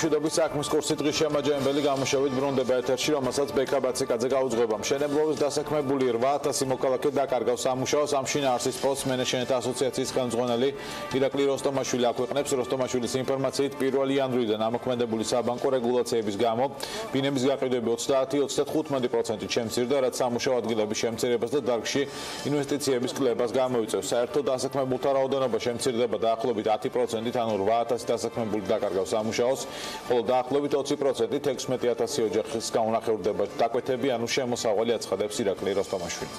მშვიდობის საქმის კურსი დღის შემაჯამებელი გამოშვებით ბრუნდება ეთერში, რომელსაც ბექა ბაციკაძე გაუძღვება. მშენებლობის დასაქმებული 8000 მოქალაქე დაკარგავს სამუშაოს. ამ შინაარსის პოსტს მენეჯმენტთა ასოციაციის ხელმძღვანელი ირაკლი როსტომაშვილი აქვეყნებს. როსტომაშვილის ინფორმაციით 1 იანვრიდან ამოქმედებული საბანკო რეგულაციების გამო ბინების გაყიდვები 30-35% შემცირდა, რაც სამუშაო ადგილების შემცირებას და დარგში ინვესტიციების კლებას გამოიწვევს. საერთო დასაქმებულთა რაოდენობა შემცირდება დაახლოებით 10%-ით, ანუ 8000 დასაქმებული დაკარგავს სამუშაოს, ხოლო დაახლოებით 20%-ით 16000 ოჯახის გაუნახევრდება დაკვეთები, ანუ შემოსავალი აცხადებს ირაკლი როსტომაშვილი.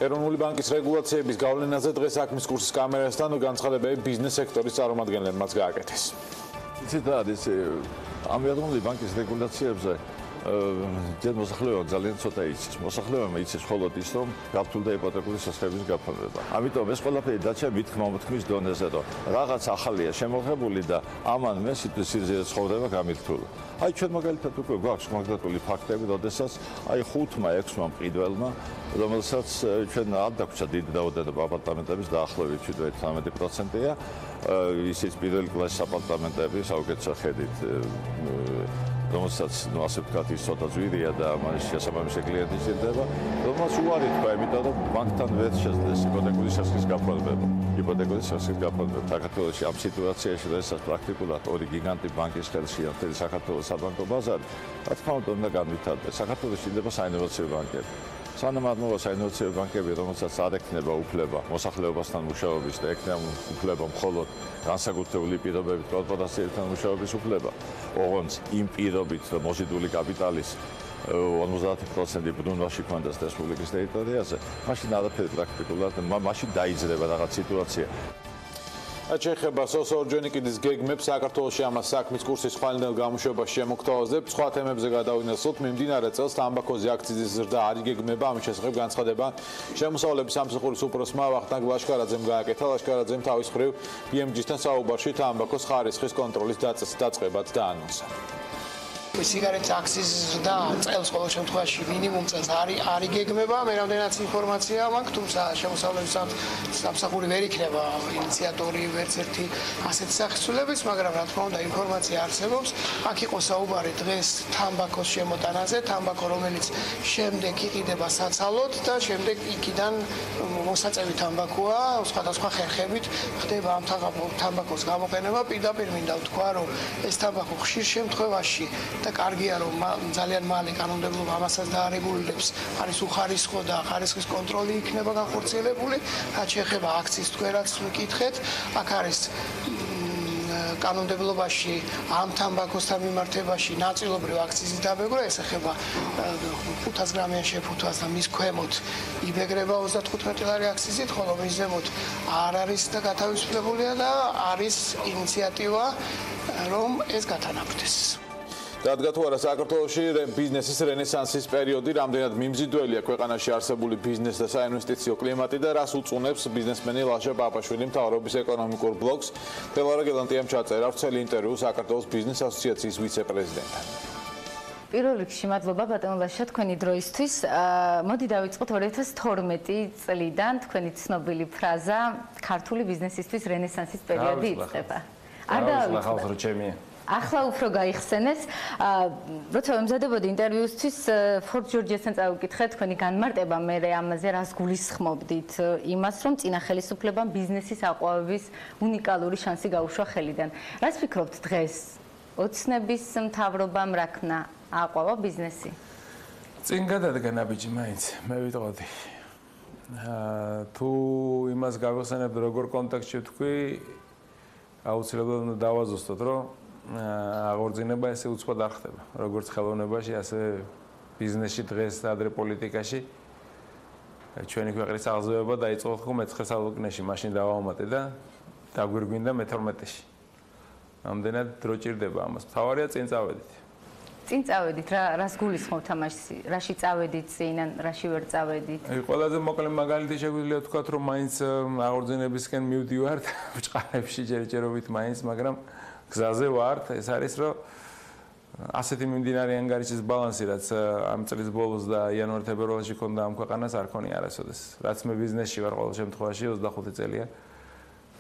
ეროვნული ბანკის რეგულაციების გავლენაზე დღეს საქმის კურსის კამერასთან განცხადებები ბიზნეს სექტორის წარმომადგენლებმაც გააკეთეს. იცით რა არის ამ ეროვნული ბანკის რეგულაციებზე ჯერ მოსახლეობა ძალიან ცოტა იცის. მოსახლეობა იცის მხოლოდ ის, რომ გაფთულდა იპოთეკური სასხების გაფორმება. ამიტომ ეს ყველაფერი დაჩა მითქმა-მოთქმის დონეზე, რომ რაღაც ახალია შემოღებული და ამან მე სიტუაციაზე ცხოვრება გამირთულა. აი ჩვენ მაგალითად უკვე გვაქვს კონკრეტული ფაქტები, როდესაც აი 5-6 მყიდველმა, რომელსაც ჩვენ არ დაგვჭა დიდი რაოდენობა აპარტამენტების დაახლოებით 17-18%-ია, ისიც პირველი კლასის აპარტამენტები საუკეთესო ხედით რომელსაც ასე ვთქვათ ის ცოტა ძვირია და მან შესაბამისი კლიენტი ჭირდება, რომელსაც უარი თქვა, იმიტომ რომ ბანკთან ვერ შეძლეს იპოთეკური სასხის გაფორმება. იპოთეკური სასხის გაფორმება საქართველოში ამ სიტუაციაში, როდესაც პრაქტიკულად ორი გიგანტი ბანკის ხელშია მთელი საქართველოს საბანკო ბაზარი, რა თქმა უნდა უნდა განვითარდეს. საქართველოში ჭირდება საინოვაციო ბანკები. სანამ არ მოვა საინოვაციო ბანკები, რომელსაც არ ექნება უფლება მოსახლეობასთან მუშაობის და ექნება უფლება მხოლოდ განსაკუთრებული პირობებით კორპორაციებთან მუშაობის უფლება, ოღონდ იმ პირობით, რომ მოზიდული კაპიტალის 50% ბრუნვაში ქონდეს რესპუბლიკის ტერიტორიაზე, მაშინ არაფერი პრაქტიკულად, მაშინ დაიძრება რაღაც სიტუაცია. შეეხება სორჯონიკიდის გეგმებს საქართველოში ამას საქმის კურსის ხვალინდელ გამოშვებაში შემოგთავაზებთ. სხვა თემებზე გადავინახოთ. მიმდინარე წელს თამბაქოზე აქციზის ზრდა არ იგეგმება, ამის შესახებ განცხადება შემოსავლების სამსახურის უფროსმა ვახტანგ ლაშქარაძემ გააკეთა. ლაშქარაძემ თავის მხრივ BMG-თან საუბარში თამბაქოს ხარისხის კონტროლის დაწყებაც დაანონსა. სიგარეტის აქციზის ზრდა წელს ყოველ შემთხვევაში მინიმუმ წელს არ იგეგმება, მე რამდენიც ინფორმაცია მაქვს, თუმცა შემოსავლების სამსახური ვერ იქნება ინიციატორი ვერც ერთი ასეთი სახისრულების, მაგრამ რა თქმა უნდა ინფორმაცია არსებობს. აქ იყო საუბარი დღეს თამბაქოს შემოტანაზე, თამბაქო რომელიც შემდეგ იყიდება საცალოდ და შემდეგ იქიდან მოსაწევი თამბაქოა, სხვადასხვა ხერხებით ხდება ამ თამბაქოს გამოყენება. პირდაპირ მინდა ვთქვა, რომ ეს თამბაქო ხშირ შემთხვევაში და კარგია რომ ძალიან მალე კანონმდებლობა ამასაც დაარეგულირებს, არის უხარისხო და ხარისხის კონტროლი იქნება განხორციელებული. რაც შეეხება აქციის თქვენაც მკითხეთ, აქ არის კანონმდებლობაში ამ თამბაქოსთან მიმართებაში ნაწილობრივ აქციზის დაბეგრვა, ეს ეხება 500 გრამიან შეფუთვას და მის ქვემოთ იბეგრება 35 ლარი აქციზით, ხოლო მის ზემოთ არ არის და გათავისუფლებულია და არის ინიციატივა რომ ეს გათანაბრდეს. რადგან თუ არა საქართველოში ბიზნესის რენესანსის პერიოდი რამდენად მიმზიდველია ქვეყანაში არსებული ბიზნეს და საინვესტიციო კლიმატი და რას უწუნებს ბიზნესმენი ლაშა პაპაშვილი მთავრობის ეკონომიკურ ბლოკს. თელარა გელანტიამ ჩაწერა ვრცელი ინტერვიუ საქართველოს ბიზნეს ასოციაციის ვიცე-პრეზიდენტთან. პირველ რიგში მადლობა ბატონო ლაშა თქვენი დროისთვის. მოდი დავიწყოთ 2012 წლიდან თქვენი ცნობილი ფრაზა ქართული ბიზნესისთვის რენესანსის პერიოდი იწყება. არ დავიწყოთ. ახლა უფრო გაიხსენეს. როცა ვემზადებოდი ინტერვიუსთვის ფორდ ჯორჯიასთან წავიკითხე თქვენი განმარტება, მე ამაზე რას გულისხმობდით? იმას, რომ წინა ხელისუფლებამ ბიზნესის აყვავების უნიკალური შანსი გაუშვა ხელიდან. რას ფიქრობთ დღეს? ოცნების მთავრობამ რა ქნა აყვავა ბიზნესი? წინ გადადგა ნაბიჯი მაინც, მე ვიტყოდი. თუ იმას გავიხსენებ როგორ კონტექსტში ვთქვი, აუცილებლად უნდა დავაზუსტოთ, რომ აღორძინება ესე უცბად არ ხდება. როგორც ხელოვნებაში, ასე ბიზნესში დღეს ადრე პოლიტიკაში ჩვენი ქვეყნის აღზევება დაიწყო ხომ მე-9 საუკუნეში, მაშინ დავაუმატე და დაგვირგვინდა მე-12-ში. ამდენად დრო ჭირდება ამას. თავარია წინ წავედით. წინ წავედით, რას გულისხმობთ ამაში? რაში წავედით წინ, ან რაში ვერ წავედით? ყველაზე მოკლე მაგალითი შეგვიძლია ვთქვათ, რომ მაინც აღორძინებისკენ მივდივართ, ბჭყალებში ჯერჯერობით მაინც, მაგრამ გზაზე ვართ, ეს არის რომ ასეთი მიმდინარე ანგარიშის ბალანსი, რაც ამ წლის ბოლოს და იანვარ-თებერვალში ქონდა ამ ქვეყანას, არ ქონია არასოდეს. რაც მე ბიზნესში ვარ ყოველ შემთხვევაში 25 წელია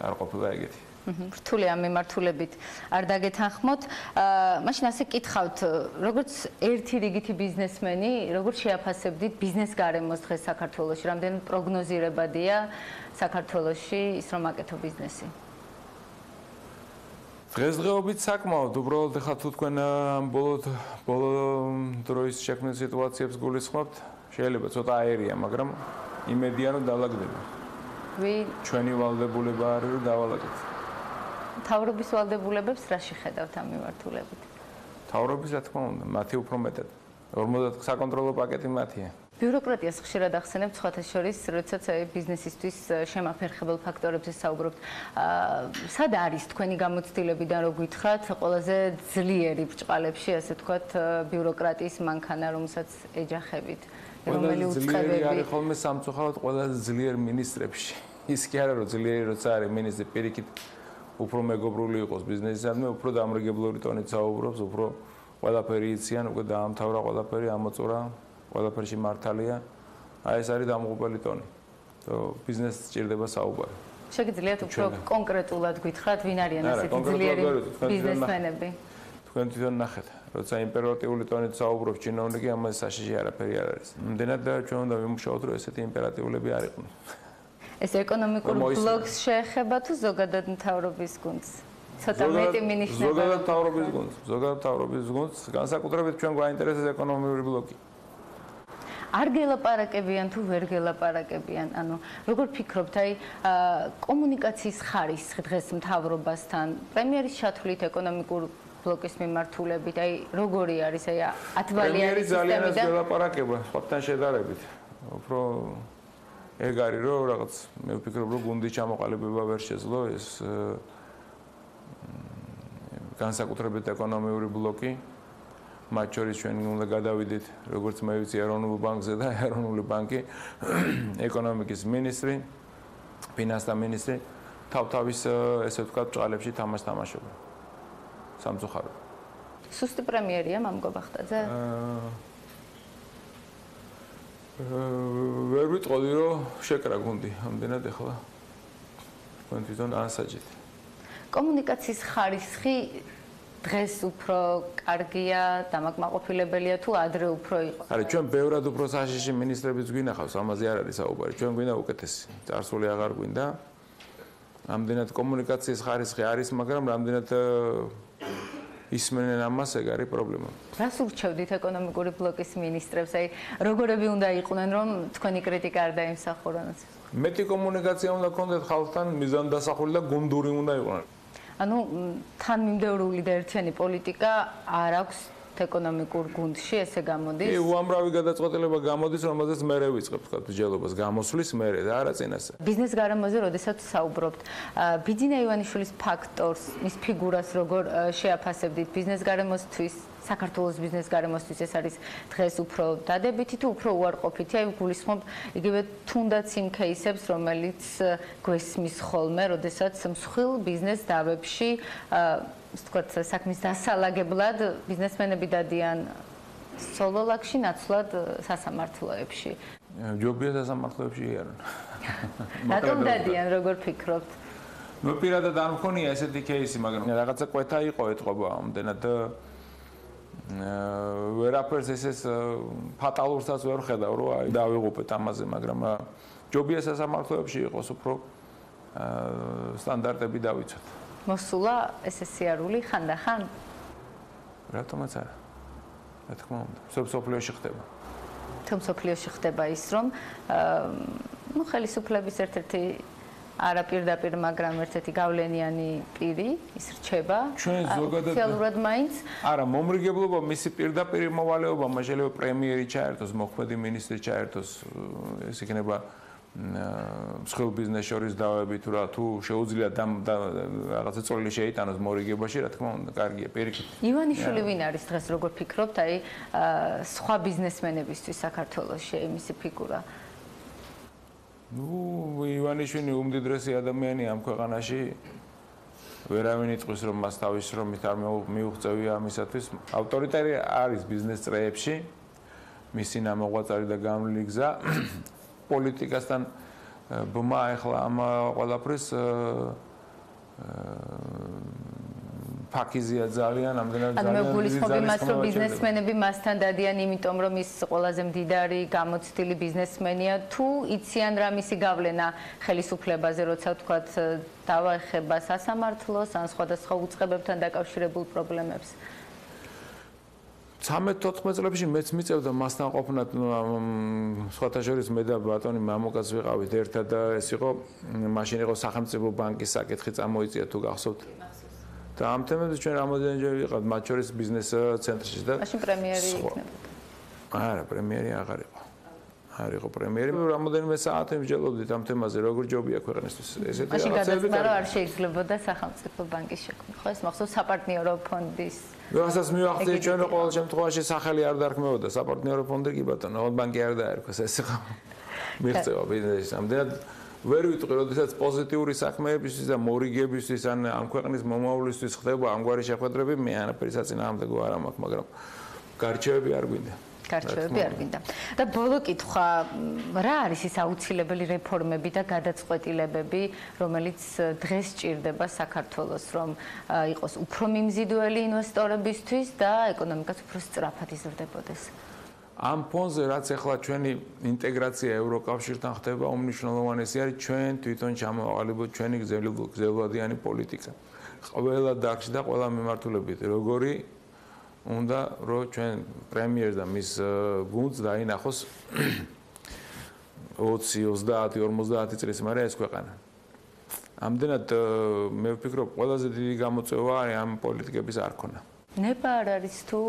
არ ყოფილა ეგეთი. რთული ამ მიმართულებით არ დაგეთანხმოთ. მაშინ ასე კითხავთ, როგორც ერთი რიგითი ბიზნესმენი, როგორ შეაფასებდით ბიზნეს გარემოს დღეს საქართველოში? რამდენი პროგნოზირებადია საქართველოში ის რომ აკეთო ბიზნესი? დღესდღეობით საკმაოდ, უბრალოდ ხა თუ თქვენ ბოლო დროის შექმნილ სიტუაციებს გულისხმობთ, შეიძლება ცოტა აერია, მაგრამ იმედია რომ დაალაგდება. ჩვენი ვალდებულება არის რომ დავალაგოთ. მთავრობის ვალდებულებებს რაში ხედავთ ამ მიმართულებით? მთავრობის რა თქმა უნდა, მათი უფრო მეტად. 50 საკონტროლო პაკეტი მათია. ბიუროკრატიას ხშირად ახსენებთ სხვათა შორის, როდესაც ბიზნესისთვის შემაფერხებელ ფაქტორებზე საუბრობთ. სად არის თქვენი გამოცდილებიდან რო გითხრათ, ყველაზე ძლიერი ბრჭყალებში, ასე ვთქვათ, ბიუროკრატიის მანქანა, რომელსაც ეჯახებით? რომელი უწყებები არის ხოლმე სამწუხაროდ ყველაზე ძლიერ მინისტრებში. ის კი არა რომ ძლიერი როცა არის მინისტრი პირიქით უფრო მეგობრული იყოს ბიზნესისადმი, უფრო დამრიგებლური ტონით საუბრობს, უფრო ყველაფერი იციან, უკვე დაამთავრა ყველაფერი, ამოწურა, ყველაფერში მართალია. აი ეს არის დამღუპელი ტონი. ბიზნესს სჭირდება საუბარი. შეგიძლიათ უფრო კონკრეტულად გითხრათ, ვინ არიან ასეთი ძლიერი ბიზნესმენები? თქვენ თვითონ ნახეთ, როცა იმპერატიული ტონით საუბრობს ჩინოვნიკი, ამაზე საშიში არაფერი არ არის. იმდენად ჩვენ უნდა ვიმუშაოთ, რომ ესეთი იმპერატიულები არ იყვნენ. ეს ეკონომიკურ ბლოკს შეეხება თუ ზოგადად მთავრობის გუნდს? ცოტა მეტი მინიშნება. ზოგადად მთავრობის გუნდს, განსაკუთრებით ჩვენ გვაინტერესებს ეკონომიკური ბლოკი. არ გელაპარაკებიან თუ ვერ გელაპარაკებიან? ანუ როგორ ფიქრობთ, აი კომუნიკაციის ხარისხი დღეს მთავრობასთან, პრემიერის ჩათვლით ეკონომიკურ ბლოკის მიმართულებით, აი როგორი არის, აი 10 ბალიანი სისტემიდან? პრემიერი ძალიან გელაპარაკება, სხვათან შედარებით. უფრო ეგ არის რომ რაღაც მე ვფიქრობ რომ გუნდის ჩამოყალიბება ვერ შეძლო ეს განსაკუთრებით ეკონომიური ბლოკი მათ შორის ჩვენ უნდა გადავიდეთ როგორც მე ვიცი ეროვნულ ბანკზე და ეროვნული ბანკი ეკონომიკის მინისტრი ფინანსთა მინისტრი თავთავის ესე ვთქვათ ბრჭყალებში თამაშობა სამწუხაროდ სუსტი პრემიერია მამგო ბახტაძე ვერ ვიტყოდი რომ შეკრა გუნდი ამდენად ახლა თქვენ თვითონ ანსაჯეთ კომუნიკაციის ხარისხი დღეს უფრო კარგია დამაკმაყოფილებელია თუ ადრე უფრო იყო არა ჩვენ ბევრად უფრო საშიში მინისტრებიც გვინახავს ამაზე არ არის საუბარი ჩვენ გვინდა უკეთესი წარსული აღარ გვინდა ამდენად კომუნიკაციის ხარისხი არის მაგრამ რამდენად ისმენენ ამას ეგ არის პრობლემა. რას ურჩევდით ეკონომიკური ბლოკის მინისტრებს? აი, როგორები უნდა იყვნენ, რომ თქვენი კრიტიკა არ დაიმსახურონ? მეტი კომუნიკაცია უნდა გქონდეთ ხალხთან, მიზანდასახული და გუნდური უნდა იყვნენ. ანუ თანმიმდევრული და ერთიანი პოლიტიკა არ აქვს ეკონომიკურ გუნდში, ესე გამოდის? კი, უამრავი გადაწყვეტილება გამოდის, რომელზეც მერე ვიწყებ, თქვა, მსჯელობას გამოსვლის მერე და არა წინასე. ბიზნეს გარემოზე როდესაც საუბრობთ, ბიძინა ივანიშვილის ფაქტორს, მის ფიგურას როგორ შეაფასებდით ბიზნეს გარემოსთვის, საქართველოს ბიზნეს გარემოსთვის ეს არის დღეს უფრო დადებითი თუ უფრო უარყოფითი? აი, გულისხმობ იგივე თუნდაც იმ кейსებს, რომელიც გვესმის ხოლმე, როდესაც მსხვილ ბიზნეს დავებში ვთქვათ, საქმის დასალაგებლად ბიზნესმენები დადიან სოლოლაკში, ნაცვლად სასამართლოებში. ჯობია სასამართლოებში იარონ. რატომ დადიან, როგორ ფიქრობთ? ნუ პირადად არ მქონია ესეთი кейსი, მაგრამ რაღაცა კვეთა იყო ეთყობა ამდენად ვერაფერს ესეს ფატალურსაც ვერ ხედავ, რომ აი დავიღუპეთ ამაზე, მაგრამ ჯობია სასამართლოებში იყოს უფრო სტანდარტები დავიცვათ. მოსულა ესე სიარული ხანდახან? რატომაც არა. რა თქმა უნდა, სოფლიოში ხდება. თუ სოფლიოში ხდება ის, რომ ნუ ხელისუფლების ერთ-ერთი არაპირდაპირ, მაგრამ ერთ-ერთი გავლენიანი პირი ის რჩება. ჩვენ ზოგადად ოფიციალურად მაინც არა, მომრიგებლობა მისი პირდაპირ მოვალეობა, შეიძლება პრემიერი ჩაერთოს, მოქმედი მინისტრი ჩაერთოს, ეს იქნება მსხვილ ბიზნეს შორის დავები თუ რა თუ შეუძლია რაღაცა წვლილი შეიტანოს მორიგებაში, რა თქმა უნდა, კარგია, პირიქით. ივანიშვილი ვინ არის დღეს, როგორ ფიქრობთ, აი სხვა ბიზნესმენებისთვის საქართველოში მისი ფიგურა? ნუ ივანიშვილი უმდიდრესი ადამიანია ამ ქვეყანაში. ვერავინ იტყვის რომ მას თავის შრომით არ მიუღწევია ამისათვის. ავტორიტარი არის ბიზნეს წრეებში. მისი ნამოღვაწარი და გამლილი გზა პოლიტიკასთან ბმა ახლა ამ ყველაფრის ფაქიზია ძალიან, ამდენად ძალიან. ანუ მე გულისხმობ იმას, რომ ბიზნესმენები მასთან დადიან, იმიტომ რომ ის ყველაზე მდიდარი, გამოცდილი ბიზნესმენია, თუ იციან რა მისი გავლენა ხელისუფლებაზე, როცა ვთქვათ, დავაეხება სასამართლოს ან სხვადასხვა უწყებებთან დაკავშირებულ პრობლემებს. 13-14 წლებში მეც მიწევდა მასთან ყოფნად, სხვათა შორის მე და ბატონი მამუკაც ვიყავით ერთად და ეს იყო, მაშინ იყო სახელმწიფო ბანკის საკითხი წამოიწია თუ გახსოვთ. და ამ თემებზე ჩვენ რამოდენჯერ ვიყავთ, მათ შორის ბიზნეს ცენტრში და მაშინ პრემიერი იქნებოდა. არა, პრემიერი აღარ იყო. არ იყო პრემიერი, რამოდენიმე საათი მსჯელობდით ამ თემაზე, როგორ ჯობია ქვეყნისთვის. ესეთი მაშინ გადაწყდა, რომ არ შეიძლებოდა სახელმწიფო ბანკის შექმნა. ხო, ეს მახსოვს საპარტნიორო ფონდის. რასაც მივახციეთ ჩვენ ყოველ შემთხვევაში სახელი არ დარქმეოდა საპარტნიორო ფონდი კი ბატონო, ბანკი არ დაერქვეს, ეს იყო მიღწევა ბიზნესის. ამდენად ვერ ვიტყვი, როდესაც პოზიტიური საქმეებისთვის და მორიგებისთვის ან ამ ქვეყნის მომავლისთვის ხდება ამგვარი შეხვედრები, მე არაფერი საწინააღმდეგო არ მაქვს, მაგრამ გარჩევები არ გვინდა. გარჩევები არ გვინდა. და ბოლო კითხვა, რა არის ის აუცილებელი რეფორმები და გადაწყვეტილებები, რომელიც დღეს სჭირდება საქართველოს, რომ იყოს უფრო მიმზიდველი ინვესტორებისთვის და ეკონომიკაც უფრო სწრაფად იზრდებოდეს? ამ ფონზე რაც ახლა ჩვენი ინტეგრაცია ევროკავშირთან ხდება, უმნიშვნელოვანესი არის ჩვენ თვითონ ჩამოაყალიბოთ ჩვენი გრძელვადიანი პოლიტიკა. ყველა დარგში და ყველა მიმართულებით, როგორი უნდა რომ ჩვენ პრემიერს და მის გუნდს დაინახოს 20, 30, 50 წლის მერე ეს ქვეყანა. ამდენად მე ვფიქრობ, ყველაზე დიდი გამოწვევა არის ამ პოლიტიკების არ ქონა. ნება არ არის თუ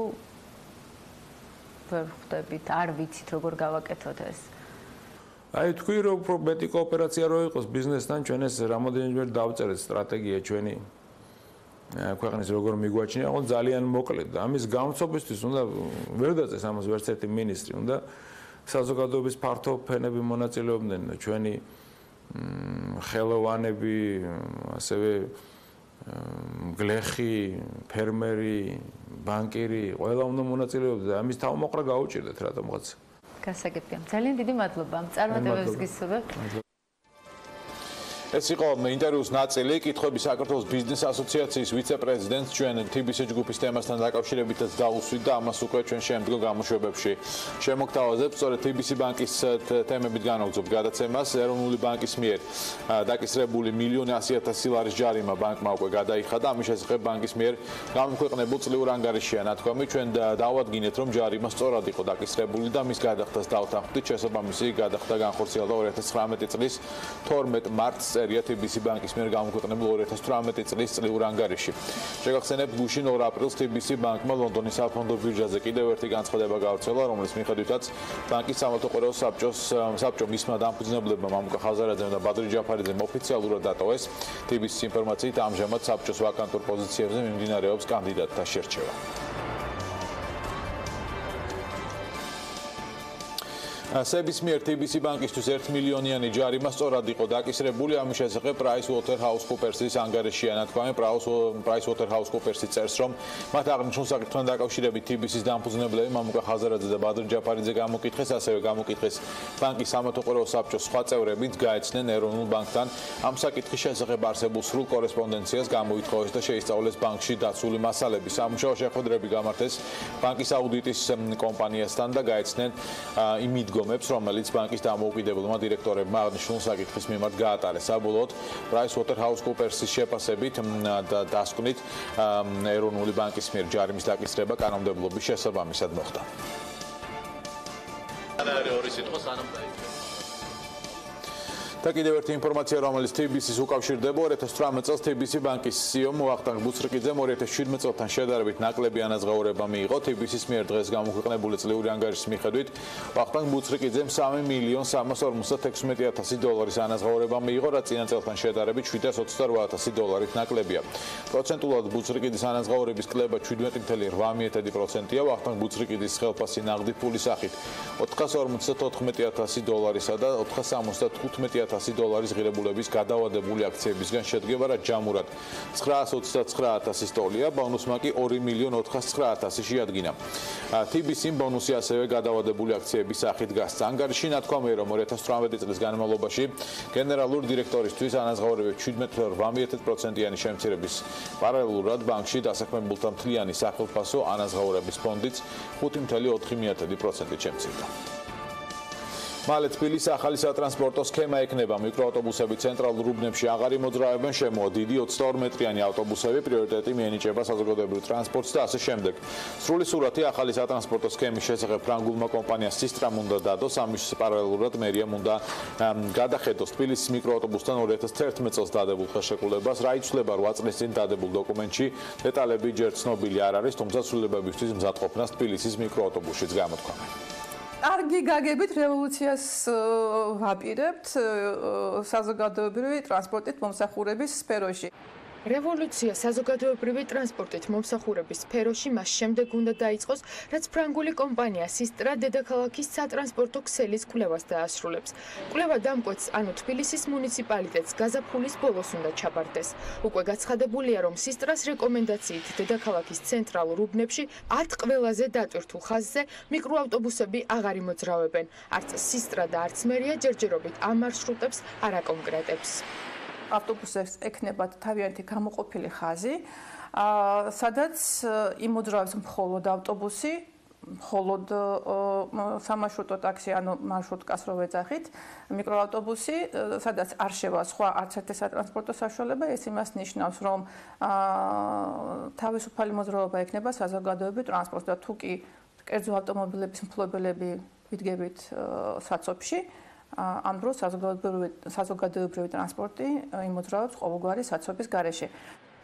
ვერ ხვდებით, არ ვიცით როგორ გავაკეთოთ ეს. აი თქვი რომ უფრო მეტი კოოპერაცია რო იყოს ბიზნესთან, ჩვენ ეს რამოდენჯერ დავწერეთ სტრატეგია ჩვენი ქვეყნის როგორ მიგვაჩნია, ხო ძალიან მოკლედ და ამის გამოცობისთვის უნდა ვერ დაწეს ამას ვერც ერთი მინისტრი, უნდა საზოგადოების ფართო ფენები მონაწილეობდნენ, ჩვენი ხელოვანები, ასევე გლეხი, ფერმერი, ბანკირი, ყველა უნდა მონაწილეობდეს და ამის თავმოყრა გაუჭირდეთ რატომღაც. გასაგებია. ძალიან დიდი მადლობა. წარმატებებს გისურვებ. ეს იყო ინტერვიუს ნაწილი, კითხვები საქართველოს ბიზნეს ასოციაციის ვიცე-პრეზიდენტს ჩვენ TBC ჯგუფის თემასთან დაკავშირებითაც დაუსვით და ამას უკვე ჩვენ შემდგომ გამოშვებებში შემოგთავაზებთ. სწორედ TBC ბანკის თემებით განვაგრძობთ გადაცემას. ეროვნული ბანკის მიერ დაკისრებული 1.100.000 ლარის ჯარიმა ბანკმა უკვე გადაიხადა. ამის შესახებ ბანკის მიერ გამოქვეყნებულ წლიურ ანგარიშია ნათქვამი. ჩვენ დავადგინეთ, რომ ჯარიმა სწორად იყო დაკისრებული და მის გადახდას დავთანხმდით. შესაბამისი გადახდა განხორციელდა 2019 წლის 12 მარტს. TBC ბანკის მიერ გამოქვეყნებულ 2018 წლის წლიურ ანგარიში. შეგახსენებთ, გუშინ 2 აპრილს TBC ბანკმა ლონდონის საფონდო ბირჟაზე კიდევ ერთი განცხადება გავრცელა, რომლის მიხედვითაც ბანკის სამართალყურეო საბჭომ მისმა დამფუძნებლებმა მამუკა ხაზარაძემ და ბადრი ჯაფარიძემ ოფიციალურად დატოვეს. TBC-ის ინფორმაციით ამჟამად საბჭოს ვაკანტურ პოზიციებზე მიმდინარეობს კანდიდატთა შერჩევა. SEBI-ის მიერ TBC ბანკისთვის 1 მილიონიანი ჯარიმა სწორად იყო დაკისრებული. ამის შესახებ PricewaterhouseCoopers's ანგარიშია ნათქვამი. PricewaterhouseCoopers წერს, რომ მათ აღნიშნულ საკითხთან დაკავშირებით TBC-ის დამფუძნებლები მამუკა ხაზარაძე და ბადრი ჯაფარიძე გამოკითხეს, ასევე გამოკითხეს ბანკის სამართალყურეო საბჭოს სხვა წევრებიც, გაეცნენ ეროვნულ ბანკთან ამ საკითხის შესახებ არსებულ სრულ კორესპონდენციას, გამოითხოვეს და შეისწავლეს ბანკში დაცული მასალები. სამუშაო შეხვედრები გამართეს ბანკის აუდიტის კომპანიასთან და გაეცნენ იმ მიდგომებს, რომელიც ბანკის დამოუკიდებელმა დირექტორებმა აღნიშნულ საკითხის მიმართ გაატარეს. საბოლოოდ PricewaterhouseCoopers-ის შეფასებით და დასკვნით ეროვნული ბანკის მიერ ჯარიმის დაკისრება კანონმდებლობის შესაბამისად მოხდა. და კიდევ ერთი ინფორმაცია, რომელიც TBC-ს უკავშირდება, 2018 წელს TBC ბანკის CEO-მ ვახტანგ ბუცრიკიძემ 2017 წელთან შედარებით ნაკლები ანაზღაურება მიიღო. TBC-ის მიერ დღეს გამოქვეყნებული წლიური ანგარიშის მიხედვით ვახტანგ ბუცრიკიძემ 3.346.000 დოლარის ანაზღაურება მიიღო, რაც წინა წელთან შედარებით 728.000 დოლარით ნაკლებია. პროცენტულად ბუცრიკიძის ანაზღაურების კლება 17.8%-ია. ვახტანგ ბუცრიკიძის ხელფასი ნაღდი ფულის სახით 454.000 დოლარისა და 475.000 $100,000 ღირებულების გადავადებული აქციებისგან შედგება, რაც ჯამურად 929,000 ტოლია, ბონუსმა კი 2,409,000 შეადგინა. TBC-მ ბონუსი ასევე გადავადებული აქციების სახით დგას. ანგარიში ნათქვამია, რომ 2018 წლის განმავლობაში გენერალური დირექტორისთვის ანაზღაურებებს 17,8%-იანი შემცირების პარალელურად ბანკში დასაქმებულთა მთლიანი სახელმწიფო ანაზღაურების ფონდიც 5,4%-ით შემცირდა. მალე თბილისის ახალი სატრანსპორტო სქემა ექნება. მიკროავტობუსები ცენტრალურ უბნებში აღარ იმოძრავებენ, შემოა დიდი 22 მეტრიანი ავტობუსები, პრიორიტეტი მიენიჭება საზოგადოებრივ ტრანსპორტს და ასე შემდეგ. სრული სურათი ახალი სატრანსპორტო სქემის შესახებ ფრანგულმა კომპანიას სისტრამ უნდა დადოს, ამის პარალელურად მერიამ უნდა გადახედოს თბილისის მიკროავტობუსთან 2011 წელს დადებულ ხელშეკრულებას, რა იცვლება 8 წლის წინ დადებულ დოკუმენტში. დეტალები ჯერ ცნობილი არ არის, თუმცა ცვლილებებისთვის მზადყოფნას თბილისის მიკროავტობუსშიც გამოთქვამენ. კარგი გაგებით რევოლუციას ვაპირებთ საზოგადოებრივი ტრანსპორტით მომსახურების სფეროში. რევოლუცია საზოგადოებრივი ტრანსპორტით მომსახურების სფეროში მას შემდეგ უნდა დაიწყოს, რაც ფრანგული კომპანია სისტრა დედაქალაქის სატრანსპორტო ქსელის კვლევას დაასრულებს. კვლევა დამკვეთს, ანუ თბილისის მუნიციპალიტეტს გაზაფხულის ბოლოს უნდა ჩაბარდეს. უკვე გაცხადებულია, რომ სისტრას რეკომენდაციით დედაქალაქის ცენტრალურ უბნებში 10 ყველაზე დატვირთულ ხაზზე მიკროავტობუსები აღარ იმოძრავებენ. არც სისტრა და არც მერია ჯერჯერობით ამ მარშრუტებს არ აკონკრეტებს. ავტობუსებს ექნებათ თავიანთი გამოყოფილი ხაზი, სადაც იმოძრავებს მხოლოდ ავტობუსი, მხოლოდ სამარშრუტო ტაქსი, ანუ მარშრუტკას რო ვეძახით, მიკროავტობუსი, სადაც არ შევა სხვა არც ერთი სატრანსპორტო საშუალება, ეს იმას ნიშნავს, რომ თავისუფალი მოძრაობა ექნება საზოგადოებრივ ტრანსპორტს და თუ კი კერძო ავტომობილების მფლობელები იდგებით საცობში, ამ დროს საზოგადოებრივი ტრანსპორტი იმოძრავებს ყოველგვარი საცობის გარეშე.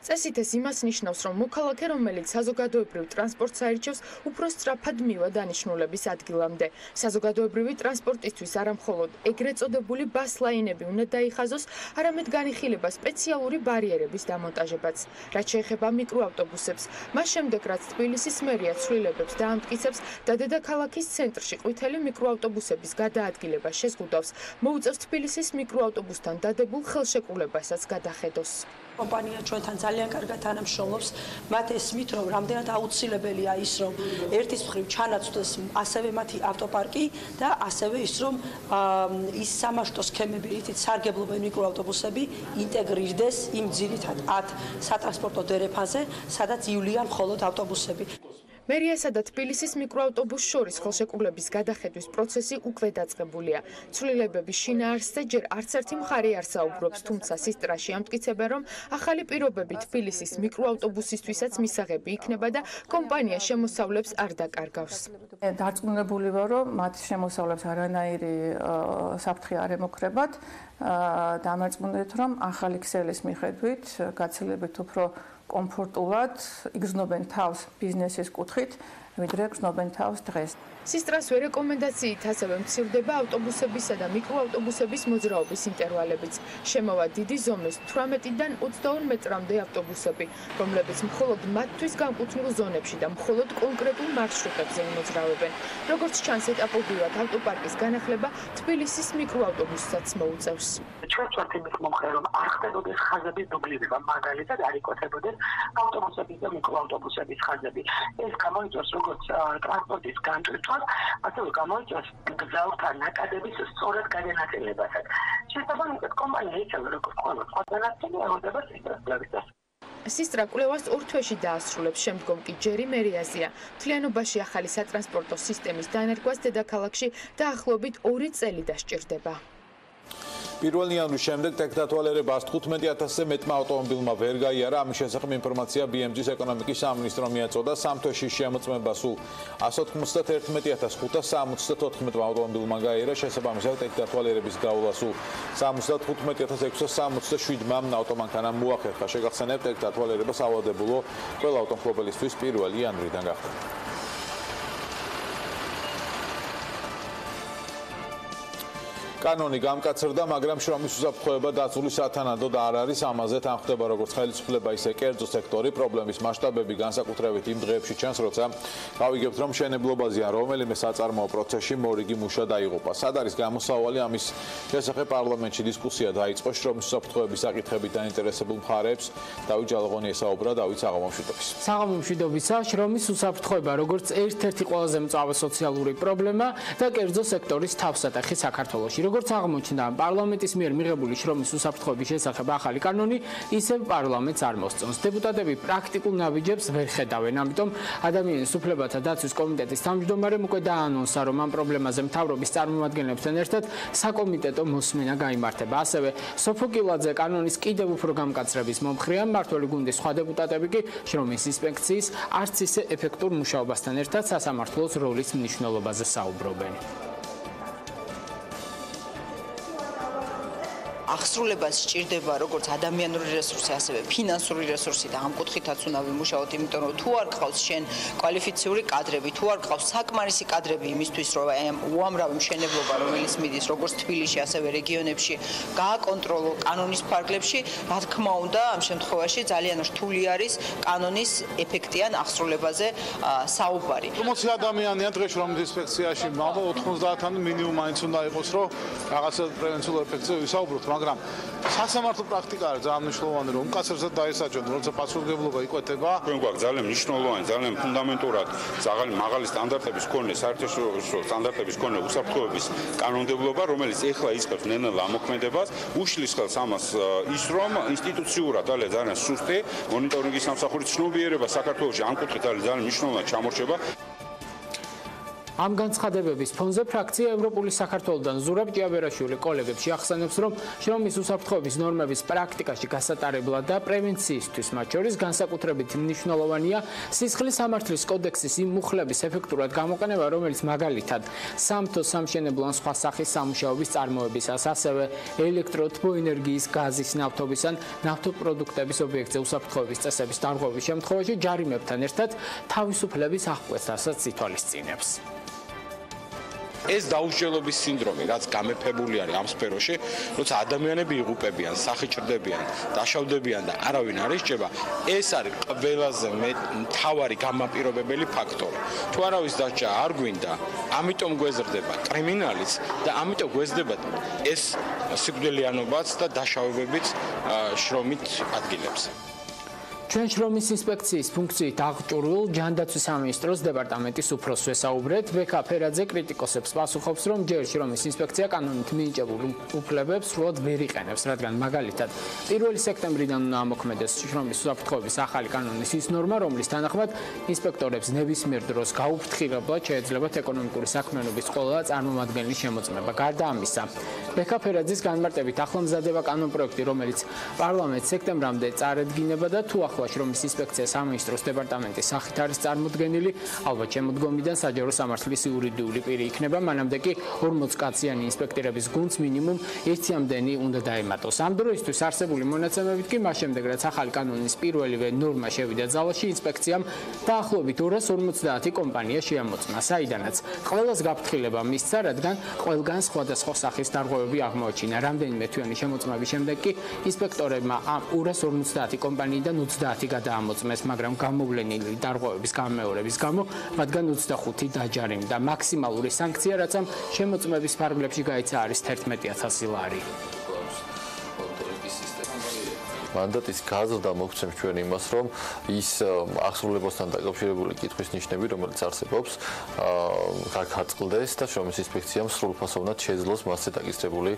წესით ეს იმას ნიშნავს, რომ მოქალაქე, რომელიც საზოგადოებრივ ტრანსპორტს აირჩევს, უფრო სწრაფად მივა დანიშნულების ადგილამდე. საზოგადოებრივი ტრანსპორტისთვის არა მხოლოდ ეგრეთ წოდებული ბას-ლაინები უნდა დაიხაზოს, არამედ განიხილება სპეციალური ბარიერების დამონტაჟებაც. რაც შეეხება მიკროავტობუსებს, მას შემდეგ, რაც თბილისის მერია ცვლილებებს დაამტკიცებს და დედაქალაქის ცენტრში ყვითელი მიკროავტობუსების გადაადგილება შეზღუდავს, მოუწევს თბილისის მიკროავტობუსთან დადებულ ხელშეკრულებასაც გადახედოს. კომპანია ჩვენთან ძალიან კარგად თანამშრომლობს. მათ ესმით, რომ რამდენად აუცილებელია ის, რომ ერთის მხრივ ჩანაცვლდეს ასევე მათი ავტოპარკი და ასევე ის, რომ ის სამარშრუტო სქემები, რითიც სარგებლობენ მიკროავტობუსები, ინტეგრირდეს იმ ძირითად 10 სატრანსპორტო დერეფანზე, სადაც ივლიან მხოლოდ ავტობუსები. მერიასა და თბილისის მიკროავტობუსს შორის ხელშეკრულების გადახედვის პროცესი უკვე დაწყებულია. ცვლილებების შინაარსზე ჯერ არც ერთი მხარე არ საუბრობს, თუმცა სისტრაში ამტკიცებენ, რომ ახალი პირობები თბილისის მიკროავტობუსისთვისაც მისაღები იქნება და კომპანია შემოსავლებს არ დაკარგავს. დარწმუნებული ვარ, რომ მათ შემოსავლებს არანაირი საფრთხე არ ემუქრებათ. დამარწმუნდით, რომ ახალი ქსელის მიხედვით გაცილებით უფრო კომფორტულად იგრძნობენ თავს ბიზნესის კუთხით, ვიდრე გრძნობენ თავს დღეს. სისტრას რეკომენდაციით ასევე მცირდება ავტობუსებისა და მიკროავტობუსების მოძრაობის ინტერვალებიც. შემოვა დიდი ზომის 18-დან 22 მეტრამდე ავტობუსები, რომლებიც მხოლოდ მათთვის განკუთვნილ ზონებში და მხოლოდ კონკრეტულ მარშრუტებზე იმოძრავებენ. როგორც ჩანს, ეტაპობრივად ავტოპარკის განახლება თბილისის მიკროავტობუსსაც მოუწევს. ჩვენც ვართ იმის მომხრე, რომ არ ხდებოდეს ხაზების დუბლირება, მაგალითად არ იკოთებოდეს ავტობუსების და მიკროავტობუსების ხაზები. ეს გამოიწვევს როგორც ტრანსპორტის განტვირთვას, ასევე გამოიწვევს გზაურთან ნაკადების სწორად გადანაწილებასაც. შესაბამისად, კომპანია იცავდა, როგორც ყველა სხვა განაწილება ელოდება სისტრას კვლევისას. სისტრა კვლევას 2 თვეში დაასრულებს, შემდგომ კი ჯერი მერიაზია. მთლიანობაში ახალი სატრანსპორტო სისტემის დანერგვას დედაქალაქში დაახლოებით 2 წელი დასჭირდება. 1 იანვრის შემდეგ ტექდათვალიერებას 15,000-ზე მეტმა ავტომობილმა ვერ გაიარა. ამის შესახებ ინფორმაცია BMG-ს ეკონომიკის სამინისტრომ მიაწოდა. 3 თვეში შემოწმება სულ 191,564 ავტომობილმა გაიარა. შესაბამისად, ტექდათვალიერების გავლა სულ 75,667 ავტომანქანამ მოახერხა. შეგახსენებთ, ტექდათვალიერება სავალდებულო ყველა ავტომობილისთვის 1 იანვრიდან გახდება. კანონი გამკაცრდა, მაგრამ შრომის უსაფრთხოება დაცული სათანადოდ არ არის. ამაზე თან ხდება როგორც ხელისუფლება, ისე კერძო სექტორი. პრობლემის მასშტაბები განსაკუთრებით იმ დღეებში ჩანს, როცა გავიგებთ, რომ მშენებლობაზეა რომელიმე საწარმოო პროცესში მორიგი მუშა დაიღუპა. სად არის გამოსავალი? ამის შესახებ პარლამენტში დისკუსია დაიწყო. შრომის უსაფრთხოების საკითხებით დაინტერესებულ მხარეებს დავით ჯალაღონი ესაუბრა დავით საღამომშვიდობის. საღამომშვიდობისა, შრომის უსაფრთხოება როგორც ერთ-ერთი ყველაზე მწვავე სოციალური პრობლემა და კერძო სექტორის თავსატეხი საქართველოში. როგორც აღმოჩნდა, პარლამენტის მიერ მიღებული შრომის უსაფრთხოების შესახებ ახალი კანონი ისევ პარლამენტს არ მოსწონს. დეპუტატები პრაქტიკულ ნაბიჯებს ვერ ხედავენ, ამიტომ ადამიანის უფლებათა დაცვის კომიტეტის თავმჯდომარემ უკვე დაანონსა, რომ ამ პრობლემაზე მთავრობის წარმომადგენლებთან ერთად საკომიტეტო მოსმენა გაიმართება. ასევე სოფო კილაძე კანონის კიდევ უფრო გამკაცრების მომხრეა, მმართველი გუნდის სხვა დეპუტატები კი შრომის ინსპექციის არც ისე ეფექტურ მუშაობასთან ერთად სასამართლოს როლის მნიშვნელობაზე საუბრობენ. აღსრულებას სჭირდება როგორც ადამიანური რესურსი, ასევე ფინანსური რესურსი და ამ კუთხითაც უნდა ვიმუშაოთ, იმიტომ რომ თუ არ გყავს შენ კვალიფიციური კადრები, თუ არ გყავს საკმარისი კადრები იმისთვის, რომ აი ამ უამრავი მშენებლობა, რომელიც მიდის როგორც თბილისში, ასევე რეგიონებში, გააკონტროლო კანონის ფარგლებში, რა თქმა უნდა, ამ შემთხვევაში ძალიან რთული არის კანონის ეფექტიან აღსრულებაზე საუბარი. 40 ადამიანია დღეს შრომის ინსპექციაში, 90-ანი მინიმუმ მაინც უნდა იყოს, რომ რაღაცა პრევენციულ ეფექტზე ვისაუბროთ, მაგრამ სასამართლო პრაქტიკა არის ძალიან მნიშვნელოვანი, რომ უკაცრესად დაესაჯონ, როცა პასუხისმგებლობა იკვეთება. ჩვენ გვაქვს ძალიან მნიშვნელოვანი, ძალიან ფუნდამენტურად მაღალი სტანდარტების მქონე, საერთაშორისო სტანდარტების მქონე უსაფრთხოების კანონმდებლობა, რომელიც ეხლა იწყებს ნელ-ნელა ამოქმედებას, უშლის ხელს ამას ის, რომ ინსტიტუციურად ძალიან სუსტი მონიტორინგის სამსახურის ცნობიერება საქართველოში ამ კუთხით არის ძალიან მნიშვნელოვნად ჩამორჩება. ამ განცხადებების ფონზე ფრაქცია ევროპული საქართველოდან ზურაბ ჭიაბერაშვილი კოლეგებს შეახსენებს, რომ შრომის უსაფრთხოების ნორმების პრაქტიკაში გასატარებლად და პრევენციისთვის მათ შორის განსაკუთრებით მნიშვნელოვანია სისხლის სამართლის კოდექსის იმ მუხლების ეფექტურად გამოყენება, რომელიც მაგალითად სამთო, სამშენებლო ან სხვა სახის სამუშაოების წარმოებისას, ასევე ელექტროთბოენერგიის, გაზის, ნავთობის ან ნავთობპროდუქტების ობიექტზე უსაფრთხოების წესების დარღვევის შემთხვევაში ჯარიმებთან ერთად თავისუფლების აღკვეცასაც ითვალისწინებს. ეს დაუსჯელობის სინდრომი, რაც გამეფებული არის ამ სფეროში, როცა ადამიანები იღუპებიან, სახეჭრდებიან, დაშავდებიან და არავინ არ ისჭება, ეს არის ყველაზე მთავარი გამაპირობებელი ფაქტორი. თუ არავის დასჯა არ გვინდა, ამიტომ გვეზრდება კრიმინალიც და ამიტომ გვეზრდება ეს სიკვდილიანობაც და დაშავებებიც შრომით ადგილებზე. ჩვენ შრომის ინსპექციის ფუნქციით აღჭურვილ ჯანდაცვის სამინისტროს დეპარტამენტის უფროსს ვესაუბრეთ. ბექა ფერაძე კრიტიკოსებს პასუხობს, რომ ჯერ შრომის ინსპექცია კანონით მინიჭებულ უფლებებს სრულად ვერ იყენებს, რადგან მაგალითად 1 სექტემბრიდან უნდა ამოქმედეს შრომის უსაფრთხოების ახალი კანონის ის ნორმა, რომლის თანახმად ინსპექტორებს ნებისმიერ დროს გაუფრთხილებლად შეეძლებათ ეკონომიკური საქმიანობის ყველა წარმომადგენლის შემოწმება. გარდა ამისა, ბექა ფერაძის განმარტებით ახლა მზადდება კანონპროექტი, რომელიც პარლამენტს სექტემბრამდე წარედგინება და თუ შრომის ინსპექცია სამინისტროს დეპარტამენტის სახით არის წარმოდგენილი, ალბათ შემოდგომიდან საჯარო სამართლის იურიდიული პირი იქნება, მანამდე კი 40 კაციანი ინსპექტორების გუნდს მინიმუმ 1-მდენი უნდა დაემატოს. ამ დროისთვის არსებული მონაცემებით კი მას შემდეგ, რაც ახალი კანონის პირველივე ნორმა შევიდა ძალაში, ინსპექციამ დაახლოებით 250 კომპანია შეამოწმა, საიდანაც ყველას გაფრთხილება მისცა, რადგან ყველგან სხვადასხვა სახის დარღვევები აღმოაჩინა. რამდენიმე თვიანი შემოწმების შემდეგ კი ინსპექტორებმა ამ 250 კომპანიიდან 20 გადაამოწმეს, მაგრამ გამოვლენილი დარღვევების გამეორების გამო მათგან 25 დაჯარიმდა. მაქსიმალური სანქცია, რაც ამ შემოწმების ფარგლებში გაიცა, არის 11,000 ლარი. მანდატის გაზრდა მოგცემს ჩვენ იმას, რომ ის აღსრულებასთან დაკავშირებული კითხვის ნიშნები, რომელიც არსებობს, გაგაწყდეს და შრომის ინსპექციამ სრულფასოვნად შეძლოს მასზე დაკისრებული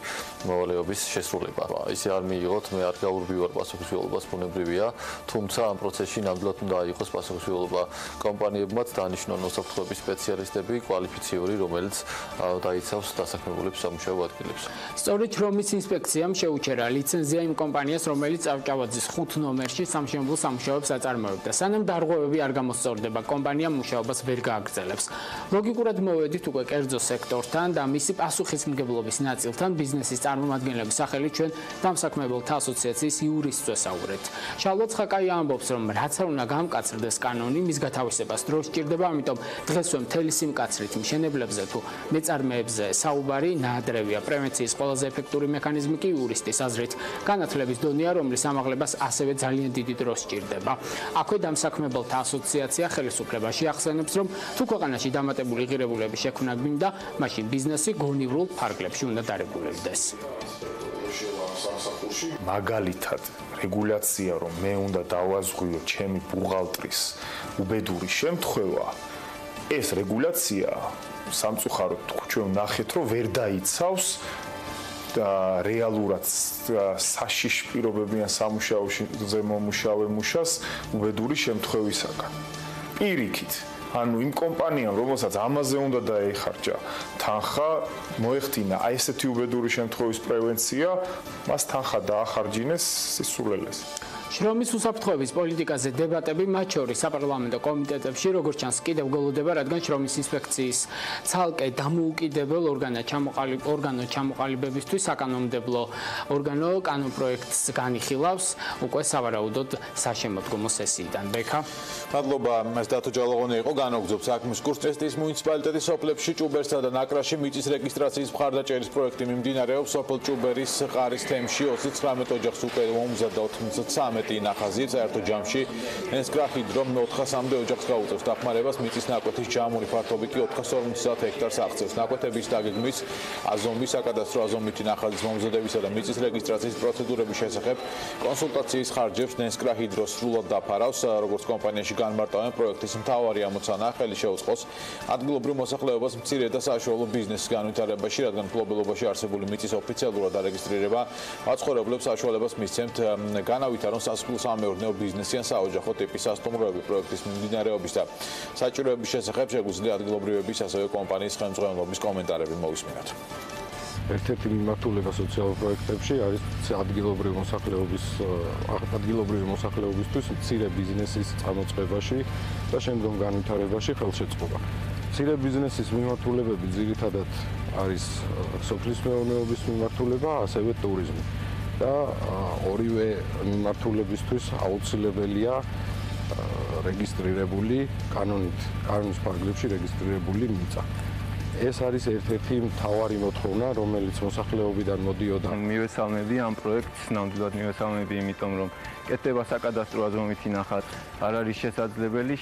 მოვალეობის შესრულება. ისე არ მიიღოთ, მე არ გაურბივარ პასუხისმგებლობას, ბუნებრივია, თუმცა ამ პროცესში ნამდვილად უნდა აიღოს პასუხისმგებლობა კომპანიებმაც, დანიშნონ უსაფრთხოების სპეციალისტები, კვალიფიციური, რომელიც დაიცავს დასაქმებულებს სამუშაო ადგილებს. სწორედ შრომის ინსპექციამ შეუჩერა ლიცენზია იმ კომპანიას, რომელიც ჭავჭავაძის 5 ნომერში სამშენებლო სამუშაოებს აწარმოებდა. სანამ დარღვევები არ გამოსწორდება, კომპანია მუშაობას ვერ გააგრძელებს. ლოგიკურად მოვედით უკვე კერძო სექტორთან და მისი პასუხისმგებლობის ნაწილთან ბიზნესის წარმომადგენლების სახელით ჩვენ დამსაქმებელთა ასოციაციის იურისტს ვესაუბრეთ. შალვა ცხაკაი ამბობს, რომ რაც არ უნდა გამკაცრდეს კანონი, მის გათავისებას დრო სჭირდება, ამიტომ დღესვე მთელი სიმკაცრით მშენებლებზე თუ მეწარმეებზე საუბარი ნაადრევია. პრევენციის ყველაზე ეფექტური მექანიზმი კი იურისტის აზრით განათლების დონეა, რომლის ამაღლებას ასევე ძალიან დიდი დრო სჭირდება. აქვე დამსაქმებელთა ასოციაცია ხელისუფლებაში ახსენებს, რომ თუ ქვეყანაში დამატებული ღირებულების შექმნა გვინდა, მაშინ ბიზნესი გონივრულ ფარგლებში უნდა დარეგულირდეს. მაგალითად, რეგულაცია, რომ მე უნდა დავაზღვიო ჩემი ბუღალტრის უბედური შემთხვევა, ეს რეგულაცია სამწუხაროდ ჩვენ ნახეთ, რომ ვერ დაიცავს და რეალურად საშიში პირობებიან სამუშაოში ზემომუშავე მუშას უბედური შემთხვევისაგან. პირიქით, ანუ იმ კომპანიამ, რომელსაც ამაზე უნდა დაეხარჯა თანხა, მოეხდინა აი ესეთი უბედური შემთხვევის პრევენცია, მას თანხა დაახარჯინეს სისულელეს. შრომის უსაფრთხოების პოლიტიკაზე დებატები მათ შორის საპარლამენტო კომიტეტებში როგორც ჩანს კიდევ გველოდება, რადგან შრომის ინსპექციის ცალკე დამოუკიდებელ ორგანო ჩამოყალიბებისთვის საკანონმდებლო ორგანო კანონპროექტს განიხილავს უკვე სავარაუდოდ საშემოდგომო სესიიდან. ბექა. მადლობა, მას დათო ჯალაღონი იყო, განაგრძობ საქმის კურსს. ტრესტის მუნიციპალიტეტის სოფლებში ჭუბერსა და ნაკრაში მიწის რეგისტრაციის მხარდაჭერის პროექტი მიმდინარეობს. სოფელ ჭუბერის ყარის თემში 29 ოჯახს უკვე მომზადდა 93 ინახაზი საერთო ჯამში ნესკრაჰიდრო 400-მდე ოჯახს გაუწევს დახმარებას მიწის ნაკვეთის ჯამური ფართობი კი 450 ჰექტარს აღწევს. ნაკვეთების დაგეგმვის აზომვის საკადასტრო აზომვითი ნახაზის მომზადებისა და მიწის რეგისტრაციის პროცედურების შესახებ კონსულტაციის ხარჯებს ნესკრაჰიდრო სრულად დაფარავს. როგორც კომპანიაში განმარტავენ, პროექტის მთავარი ამოცანა ხელი შეუწყოს ადგილობრივ მოსახლეობას მცირე და საშუალო ბიზნესის განვითარებაში, რადგან მფლობელობაში არსებული მიწის ოფიციალურად დარეგისტრირება მაცხოვრებლებს საშუალებას მისცემთ განავითარონ სასოფლო-სამეურნეო ბიზნესი ან საოჯახო ტიპის სასტუმროები. პროექტის მიმდინარეობის და საჭიროების შესახებ შეგვიძლია ადგილობრივების ასევე კომპანიის ხელმძღვანელობის კომენტარები მოვისმინოთ. ერთ-ერთი მიმართულება სოციალურ პროექტებში არის ადგილობრივი მოსახლეობისთვის მცირე ბიზნესის წარმოწყვეტაში და შემდგომ განვითარებაში ხელშეწყობა. მცირე ბიზნესის მიმართულებები ძირითადად არის სოფლის მეურნეობის მიმართულება, ასევე ტურიზმი. და ორივე მიმართულებისთვის აუცილებელია რეგისტრირებული კანონის ფარგლებში რეგისტრირებული მიწა. ეს არის ერთ-ერთი მთავარი მოთხოვნა, რომელიც მოსახლეობიდან მოდიოდა. მივესალმები ამ პროექტს, ნამდვილად მივესალმები, იმიტომ რომ კეთდება საკადასტრო აზომვითი ნახატ არ არის შესაძლებელი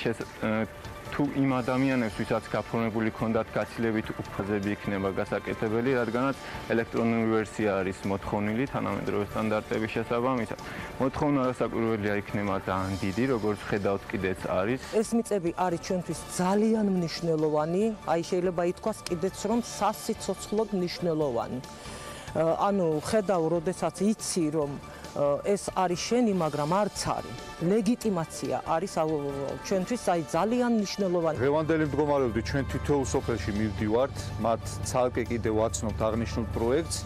თუ იმ ადამიანებს, ვისაც გაფორმებული ჰქონდათ გაცილებით უფაზები იქნება გასაკეთებელი, რადგანაც ელექტრონული ვერსია არის მოთხოვნილი თანამედროვე სტანდარტების შესაბამისად. მოთხოვნა რასაკვირველია იქნება ძალიან დიდი, როგორც ხედავთ კიდეც არის. ეს მიწები არის ჩვენთვის ძალიან მნიშვნელოვანი, აი შეიძლება ითქვას კიდეც რომ სასიცოცხლოდ მნიშვნელოვანი. ანუ ხედავ, როდესაც იცი რომ ეს არის შენი, მაგრამ არც არის. ლეგიტიმაცია არის ჩვენთვის აი ძალიან მნიშვნელოვანი. დღევანდელი მდგომარეობით ჩვენ თითოეულ სოფელში მივდივართ, მათ ცალკე კიდევ ვაცნობთ აღნიშნულ პროექტს,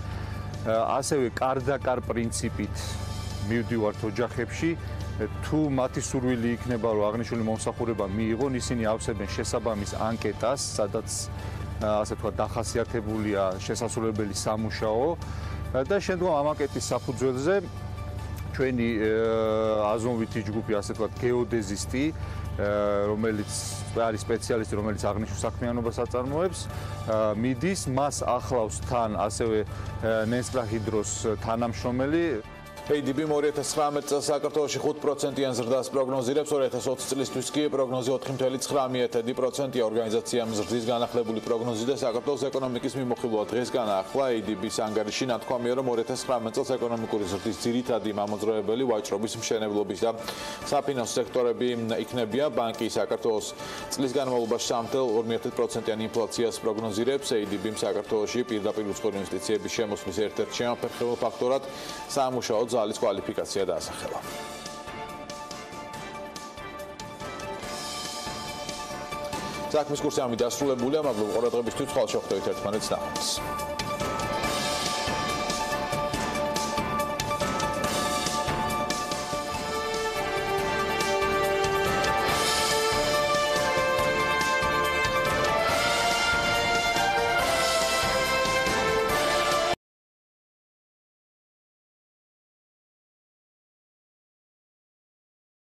ასევე კარ-და-კარ პრინციპით მივდივართ ოჯახებში. თუ მათი სურვილი იქნება, რომ აღნიშნული მომსახურება მიიღონ, ისინი ავსებენ შესაბამის ანკეტას, სადაც ასე ვთქვათ, დახასიათებულია შესასრულებელი სამუშაო და შემდგომ ამ ანკეტის საფუძველზე ჩვენი აზომვითი ჯგუფი, ასე ვთქვათ, გეოდეზისტი, რომელიც არის სპეციალისტი, რომელიც აღნიშნულ საქმიანობას აწარმოებს, მიდის, მას ახლავს თან ასევე ნესკრაჰიდროს თანამშრომელი. ADB 2019 წელს საქართველოში 5%-იან ზრდას პროგნოზირებს, 2020 წლისთვის კი პროგნოზი 4,9%-ია. ორგანიზაციამ ზრდის განახლებული პროგნოზი და საქართველოს ეკონომიკის მიმოხილვა დღეს განაახლა. ADB-ს ანგარიში ნათქვამია, რომ 2019 წელს ეკონომიკური ზრდის ძირითადი მამოძრავებელი ვაჭრობის, მშენებლობის და საფინანსო სექტორები იქნებიან. ბანკი საქართველოს წლის განმავლობაში 3,2%-იან ინფლაციას პროგნოზირებს. ADB-მ საქართველოში პირდაპირ უცხოური ინვესტიციების შემოსვლის ერთ-ერთ შემაფერხებელ ფაქტორად სამუშაო ძალის კვალიფიკაცია დაასახელა. საქმის კურსი ამით დასრულებულია. მადლობა ყურადღებისთვის. ხვალ შეხვდებით ერთმანეთს ნახვამდის.